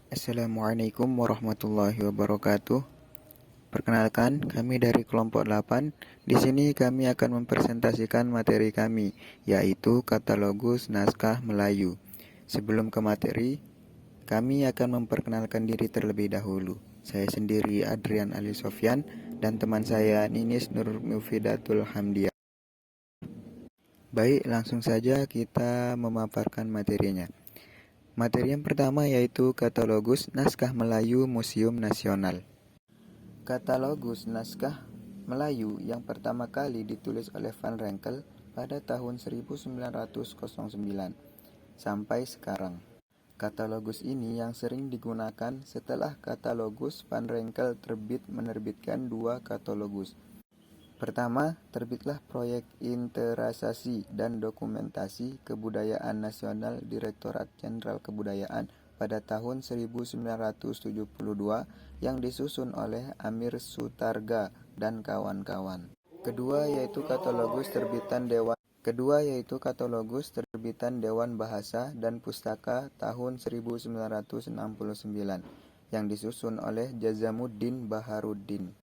Assalamualaikum warahmatullahi wabarakatuh. Perkenalkan, kami dari kelompok 8. Di sini kami akan mempresentasikan materi kami, yaitu Katalogus Naskah Melayu. Sebelum ke materi, kami akan memperkenalkan diri terlebih dahulu. Saya sendiri Adrian Ali Sofyan dan teman saya Ninis Nur Mufidatul Hamdiah. Baik, langsung saja kita memaparkan materinya. Materi yang pertama yaitu Katalogus Naskah Melayu Museum Nasional. Katalogus Naskah Melayu yang pertama kali ditulis oleh Van Renkel pada tahun 1909 sampai sekarang. Katalogus ini yang sering digunakan setelah Katalogus Van Renkel terbit menerbitkan dua katalogus. Pertama, terbitlah Proyek Interasasi dan Dokumentasi Kebudayaan Nasional Direktorat Jenderal Kebudayaan pada tahun 1972 yang disusun oleh Amir Sutarga dan kawan-kawan. Kedua yaitu Katalogus Terbitan Dewan Bahasa dan Pustaka tahun 1969 yang disusun oleh Jazamuddin Baharuddin.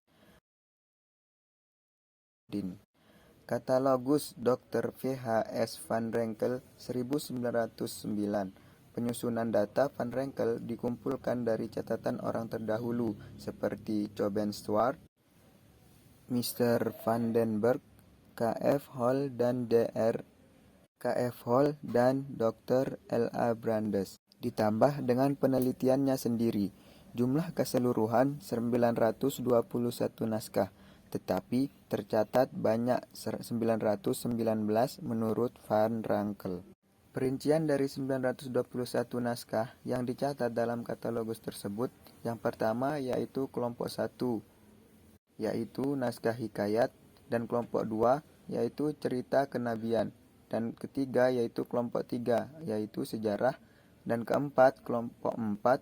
Katalogus Dr. V.H.S. Van Renkel 1909. Penyusunan data Van Renkel dikumpulkan dari catatan orang terdahulu seperti Coben Stuart, Mr. Van den Berg, K.F. Hall dan Dr. L.A. Brandes, ditambah dengan penelitiannya sendiri. Jumlah keseluruhan 921 naskah, tetapi tercatat banyak 919 menurut Van Renkel. Perincian dari 921 naskah yang dicatat dalam katalogus tersebut, yang pertama yaitu kelompok 1, yaitu naskah hikayat, dan kelompok 2, yaitu cerita kenabian, dan ketiga yaitu kelompok 3, yaitu sejarah, dan keempat kelompok 4,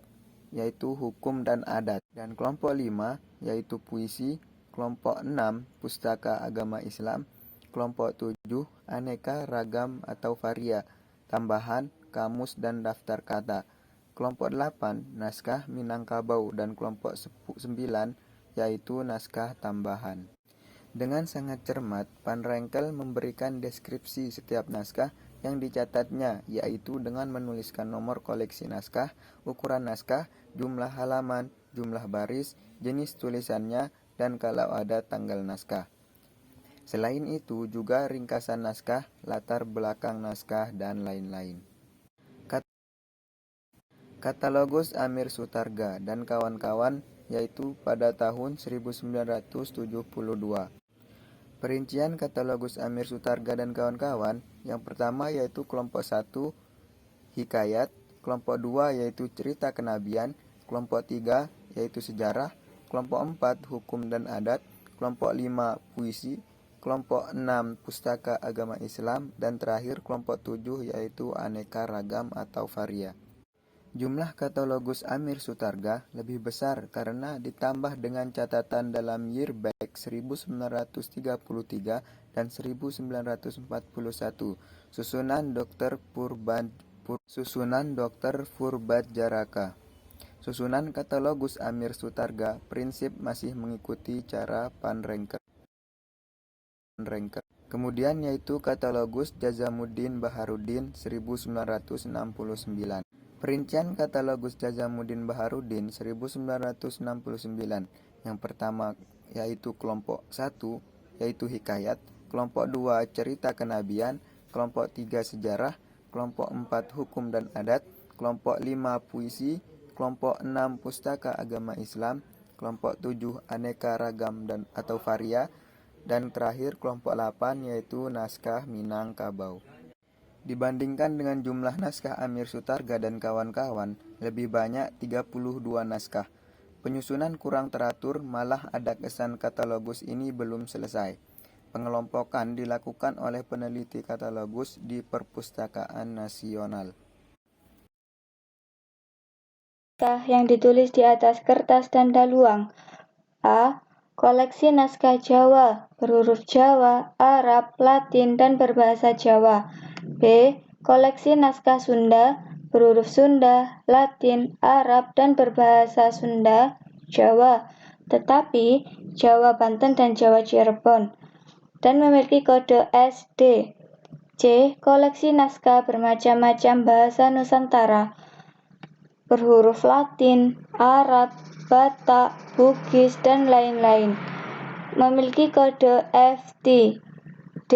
yaitu hukum dan adat, dan kelompok 5, yaitu puisi, kelompok 6, pustaka agama Islam, kelompok 7, aneka ragam atau varia, tambahan, kamus dan daftar kata, kelompok 8, naskah Minangkabau, dan kelompok 9, yaitu naskah tambahan. Dengan sangat cermat, Van Renkel memberikan deskripsi setiap naskah yang dicatatnya, yaitu dengan menuliskan nomor koleksi naskah, ukuran naskah, jumlah halaman, jumlah baris, jenis tulisannya, dan kalau ada tanggal naskah. Selain itu juga ringkasan naskah, latar belakang naskah, dan lain-lain. Katalogus Amir Sutarga dan kawan-kawan yaitu pada tahun 1972. Perincian Katalogus Amir Sutarga dan kawan-kawan, yang pertama yaitu kelompok 1, hikayat, kelompok 2 yaitu cerita kenabian, kelompok 3 yaitu sejarah, kelompok 4 hukum dan adat, kelompok 5 puisi, kelompok 6 pustaka agama Islam, dan terakhir kelompok 7 yaitu aneka ragam atau varia. Jumlah katalogus Amir Sutarga lebih besar karena ditambah dengan catatan dalam Yearback 1933 dan 1941, susunan Dr. Purbadjaraka. Susunan katalogus Amir Sutarga prinsip masih mengikuti cara Van Renkel. Kemudian yaitu katalogus Jazamuddin Baharuddin 1969. Perincian katalogus Jazamuddin Baharuddin 1969. Yang pertama yaitu kelompok 1 yaitu hikayat, kelompok 2 cerita kenabian, kelompok 3 sejarah, kelompok 4 hukum dan adat, kelompok 5 puisi, kelompok 6 pustaka agama Islam, kelompok 7 aneka ragam dan atau varia, dan terakhir kelompok 8 yaitu naskah Minangkabau. Dibandingkan dengan jumlah naskah Amir Sutarga dan kawan-kawan, lebih banyak 32 naskah. Penyusunan kurang teratur, malah ada kesan katalogus ini belum selesai. Pengelompokan dilakukan oleh peneliti katalogus di Perpustakaan Nasional. Yang ditulis di atas kertas dan daluang. A. Koleksi naskah Jawa, berhuruf Jawa, Arab, Latin, dan berbahasa Jawa. B. Koleksi naskah Sunda, berhuruf Sunda, Latin, Arab, dan berbahasa Sunda, Jawa, tetapi Jawa Banten dan Jawa Cirebon, dan memiliki kode SD. C. Koleksi naskah bermacam-macam bahasa Nusantara, berhuruf Latin, Arab, Batak, Bugis, dan lain-lain, memiliki kode FT. D.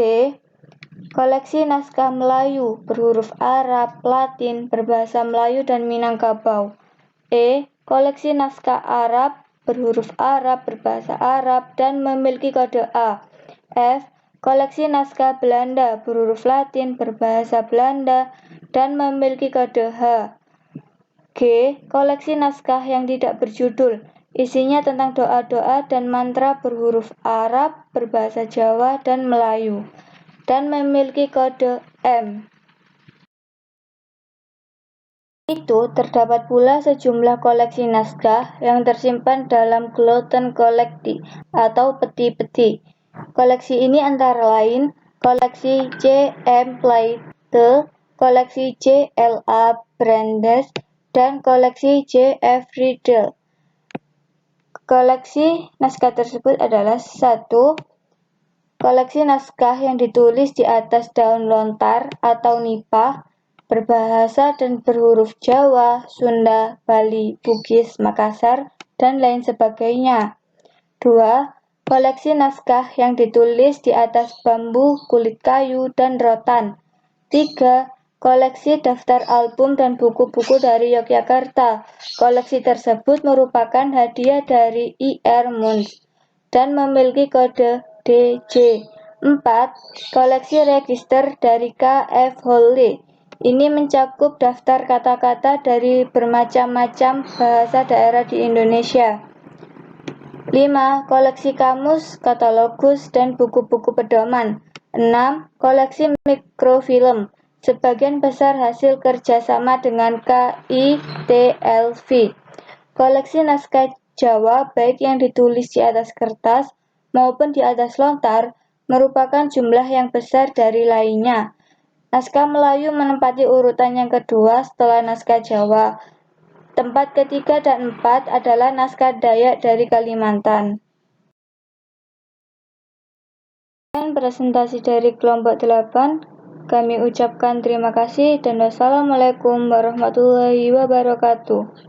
Koleksi naskah Melayu, berhuruf Arab, Latin, berbahasa Melayu dan Minangkabau. E. Koleksi naskah Arab, berhuruf Arab, berbahasa Arab, dan memiliki kode A. F. Koleksi naskah Belanda, berhuruf Latin, berbahasa Belanda, dan memiliki kode H. G. Koleksi naskah yang tidak berjudul, isinya tentang doa-doa dan mantra berhuruf Arab, berbahasa Jawa, dan Melayu, dan memiliki kode M. Itu terdapat pula sejumlah koleksi naskah yang tersimpan dalam Glotten Collecti atau peti-peti. Koleksi ini antara lain koleksi C. M. Platte, koleksi C. L. A. Brandes, dan koleksi J. F. Riedel. Koleksi naskah tersebut adalah 1. Koleksi naskah yang ditulis di atas daun lontar atau nipah, berbahasa dan berhuruf Jawa, Sunda, Bali, Bugis, Makassar, dan lain sebagainya. 2. Koleksi naskah yang ditulis di atas bambu, kulit kayu, dan rotan. 3. Koleksi daftar album dan buku-buku dari Yogyakarta. Koleksi tersebut merupakan hadiah dari I.R. Munz dan memiliki kode DJ. 4. Koleksi register dari K.F. Holle. Ini mencakup daftar kata-kata dari bermacam-macam bahasa daerah di Indonesia. 5. Koleksi kamus, katalogus, dan buku-buku pedoman. 6. Koleksi mikrofilm, sebagian besar hasil kerjasama dengan KITLV. Koleksi naskah Jawa, baik yang ditulis di atas kertas maupun di atas lontar, merupakan jumlah yang besar dari lainnya. Naskah Melayu menempati urutan yang kedua setelah naskah Jawa. Tempat ketiga dan 4 adalah naskah Dayak dari Kalimantan. Dan presentasi dari kelompok 8, kami ucapkan terima kasih dan wassalamualaikum warahmatullahi wabarakatuh.